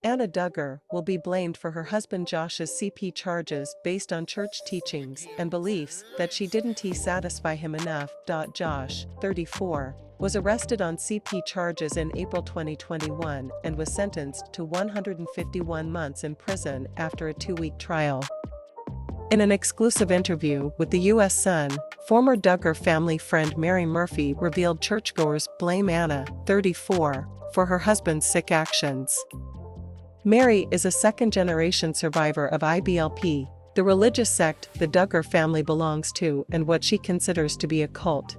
Anna Duggar will be blamed for her husband Josh's CP charges based on church teachings and beliefs that she didn't satisfy him enough. Josh, 34, was arrested on CP charges in April 2021 and was sentenced to 151 months in prison after a 2-week trial. In an exclusive interview with the U.S. Sun, former Duggar family friend Mary Murphy revealed churchgoers blame Anna, 34, for her husband's sick actions. Mary is a second-generation survivor of IBLP, the religious sect the Duggar family belongs to and what she considers to be a cult.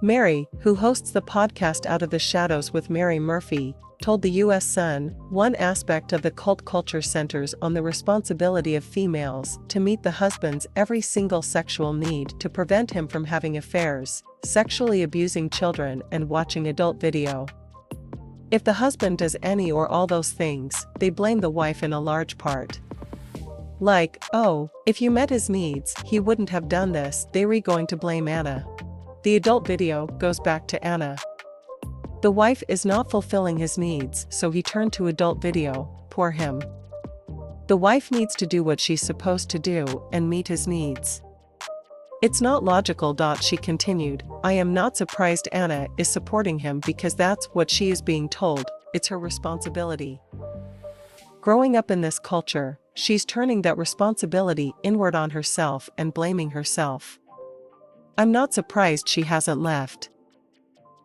Mary, who hosts the podcast Out of the Shadows with Mary Murphy, told the U.S. Sun, one aspect of the cult culture centers on the responsibility of females to meet the husband's every single sexual need to prevent him from having affairs, sexually abusing children and watching adult video. If the husband does any or all those things, they blame the wife in a large part. Like, oh, if you met his needs, he wouldn't have done this. They're going to blame Anna. The adult video goes back to Anna. The wife is not fulfilling his needs, so he turned to adult video. Poor him. The wife needs to do what she's supposed to do and meet his needs. It's not logical. She continued, I am not surprised Anna is supporting him because that's what she is being told, it's her responsibility. Growing up in this culture, she's turning that responsibility inward on herself and blaming herself. I'm not surprised she hasn't left.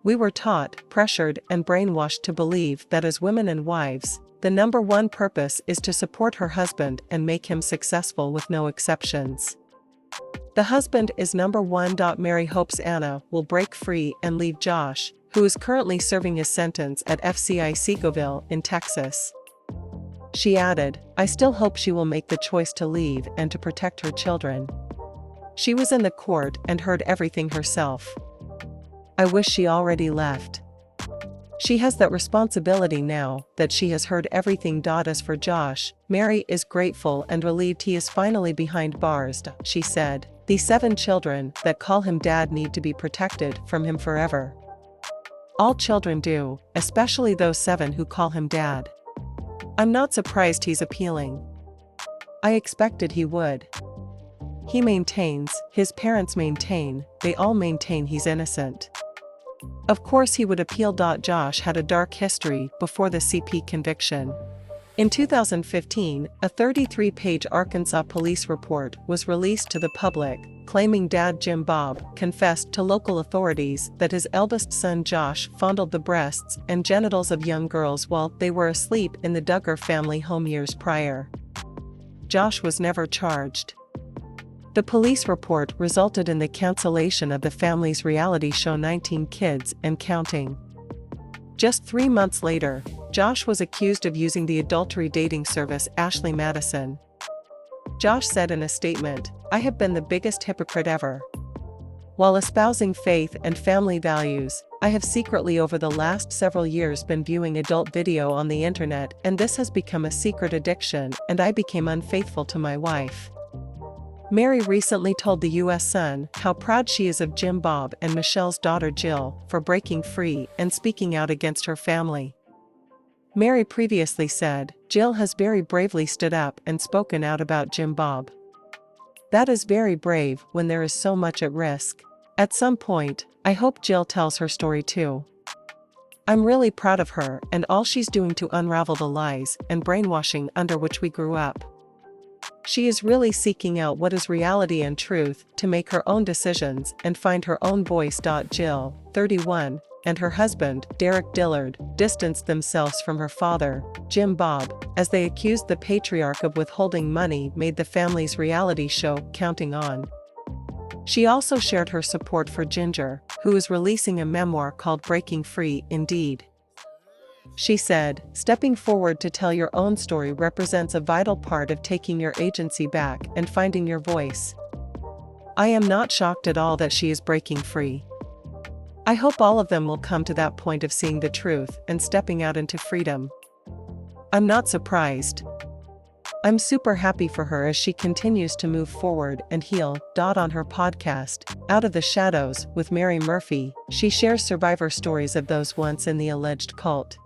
We were taught, pressured, and brainwashed to believe that as women and wives, the number one purpose is to support her husband and make him successful with no exceptions. The husband is number one. Mary hopes Anna will break free and leave Josh, who is currently serving his sentence at FCI Seagoville in Texas. She added, I still hope she will make the choice to leave and to protect her children. She was in the court and heard everything herself. I wish she already left. She has that responsibility now that she has heard everything. As for Josh, Mary is grateful and relieved he is finally behind bars. She said, the 7 children that call him dad need to be protected from him forever. All children do, especially those 7 who call him dad. I'm not surprised he's appealing. I expected he would. He maintains, his parents maintain, they all maintain he's innocent. Of course he would appeal. Josh had a dark history before the CP conviction. In 2015, a 33-page Arkansas police report was released to the public, claiming dad Jim Bob confessed to local authorities that his eldest son Josh fondled the breasts and genitals of young girls while they were asleep in the Duggar family home years prior. Josh was never charged. The police report resulted in the cancellation of the family's reality show 19 Kids and Counting. Just 3 months later, Josh was accused of using the adultery dating service Ashley Madison. Josh said in a statement, I have been the biggest hypocrite ever. While espousing faith and family values, I have secretly over the last several years been viewing adult video on the internet, and this has become a secret addiction, and I became unfaithful to my wife. Mary recently told the U.S. Sun how proud she is of Jim Bob and Michelle's daughter Jill for breaking free and speaking out against her family. Mary previously said, Jill has very bravely stood up and spoken out about Jim Bob. That is very brave when there is so much at risk. At some point, I hope Jill tells her story too. I'm really proud of her and all she's doing to unravel the lies and brainwashing under which we grew up. She is really seeking out what is reality and truth to make her own decisions and find her own voice. Jill, 31, and her husband, Derek Dillard, distanced themselves from her father, Jim Bob, as they accused the patriarch of withholding money made the family's reality show Counting On. She also shared her support for Ginger, who is releasing a memoir called Breaking Free, Indeed. She said, stepping forward to tell your own story represents a vital part of taking your agency back and finding your voice. I am not shocked at all that she is breaking free. I hope all of them will come to that point of seeing the truth and stepping out into freedom. I'm not surprised. I'm super happy for her as she continues to move forward and heal. On her podcast, Out of the Shadows with Mary Murphy, she shares survivor stories of those once in the alleged cult.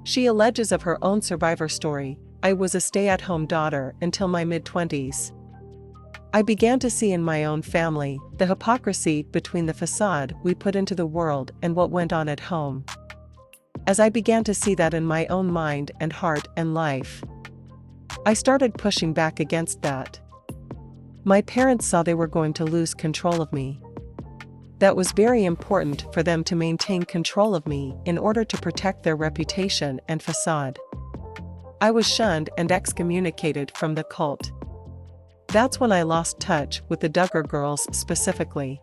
She alleges of her own survivor story: "I was a stay-at-home daughter until my mid-20s. I began to see in my own family the hypocrisy between the facade we put into the world and what went on at home. As I began to see that in my own mind and heart and life, I started pushing back against that. My parents saw they were going to lose control of me. That was very important for them to maintain control of me in order to protect their reputation and facade. I was shunned and excommunicated from the cult. That's when I lost touch with the Duggar girls specifically.